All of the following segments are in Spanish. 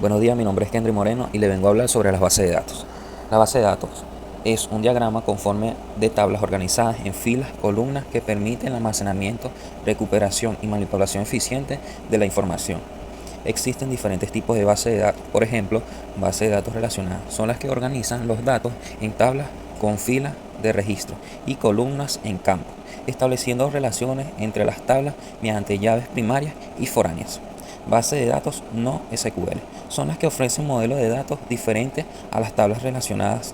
Buenos días, mi nombre es Kendry Moreno y le vengo a hablar sobre las bases de datos. La base de datos es un diagrama conforme de tablas organizadas en filas, columnas que permiten el almacenamiento, recuperación y manipulación eficiente de la información. Existen diferentes tipos de bases de datos. Por ejemplo, bases de datos relacionadas son las que organizan los datos en tablas con filas de registro y columnas en campos, estableciendo relaciones entre las tablas mediante llaves primarias y foráneas. Bases de datos no SQL son las que ofrecen modelos de datos diferentes a las tablas relacionadas,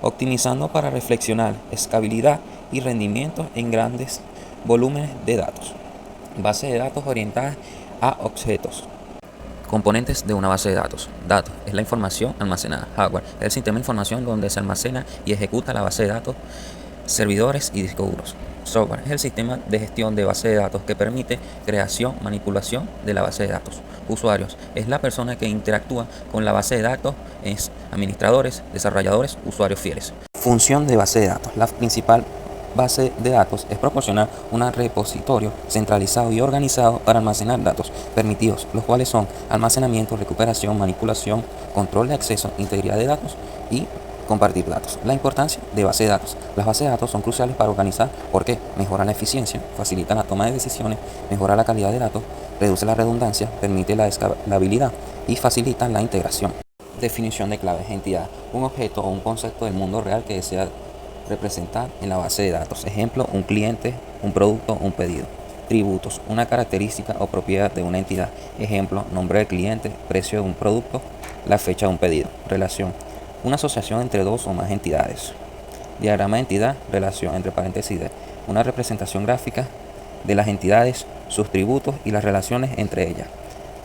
optimizando para reflexionar escalabilidad y rendimiento en grandes volúmenes de datos. Bases de datos orientadas a objetos. Componentes de una base de datos. Datos es la información almacenada. Hardware es el sistema de información donde se almacena y ejecuta la base de datos. Servidores y discos duros. Software es el sistema de gestión de base de datos que permite creación, manipulación de la base de datos. Usuarios es la persona que interactúa con la base de datos, es administradores, desarrolladores, usuarios fieles. Función de base de datos. La principal base de datos es proporcionar un repositorio centralizado y organizado para almacenar datos permitidos, los cuales son almacenamiento, recuperación, manipulación, control de acceso, integridad de datos y compartir datos. La importancia de base de datos. Las bases de datos son cruciales para organizar porque mejoran la eficiencia, facilitan la toma de decisiones, mejora la calidad de datos, reduce la redundancia, permite la escalabilidad y facilitan la integración. Definición de claves. Entidad: un objeto o un concepto del mundo real que desea representar en la base de datos. Ejemplo: un cliente, un producto, un pedido. Tributos: una característica o propiedad de una entidad. Ejemplo: nombre del cliente, precio de un producto, la fecha de un pedido. Relación: una asociación entre dos o más entidades. Diagrama de entidad, relación entre paréntesis de una representación gráfica de las entidades, sus tributos y las relaciones entre ellas.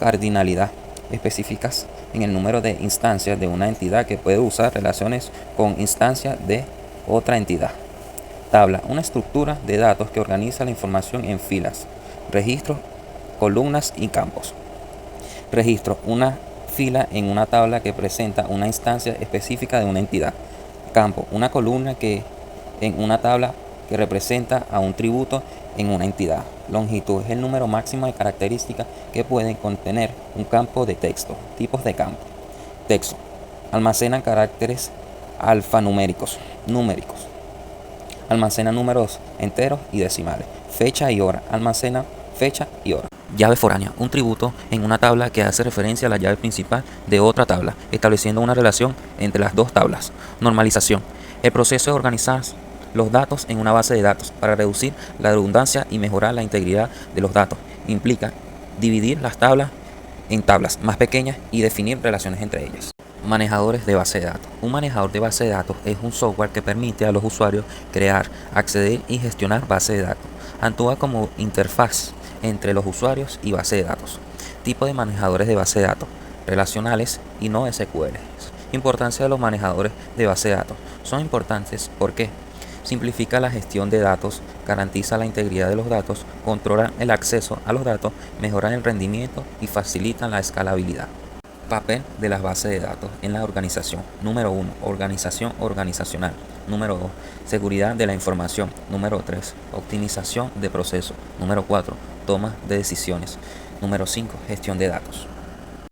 Cardinalidad: específicas en el número de instancias de una entidad que puede usar relaciones con instancias de otra entidad. Tabla: una estructura de datos que organiza la información en filas, registros, columnas y campos. Registro: una fila en una tabla que presenta una instancia específica de una entidad. Campo: una columna en una tabla que representa a un tributo en una entidad. Longitud: es el número máximo de características que pueden contener un campo de texto. Tipos de campo. Texto: almacena caracteres alfanuméricos, numéricos. Almacena números enteros y decimales. Fecha y hora: almacena fecha y hora. Llave foránea: un tributo en una tabla que hace referencia a la llave principal de otra tabla, estableciendo una relación entre las dos tablas. Normalización: el proceso de organizar los datos en una base de datos para reducir la redundancia y mejorar la integridad de los datos. Implica dividir las tablas en tablas más pequeñas y definir relaciones entre ellas. Manejadores de base de datos. Un manejador de base de datos es un software que permite a los usuarios crear, acceder y gestionar bases de datos. Actúa como interfaz entre los usuarios y base de datos. Tipo de manejadores de base de datos: relacionales y no SQL. Importancia de los manejadores de base de datos. Son importantes porque simplifica la gestión de datos, garantiza la integridad de los datos, controlan el acceso a los datos, mejoran el rendimiento y facilitan la escalabilidad. Papel de las bases de datos en la organización. Número 1. Organización organizacional. Número 2. Seguridad de la información. Número 3. Optimización de procesos. Número 4. Toma de decisiones. Número 5. Gestión de datos.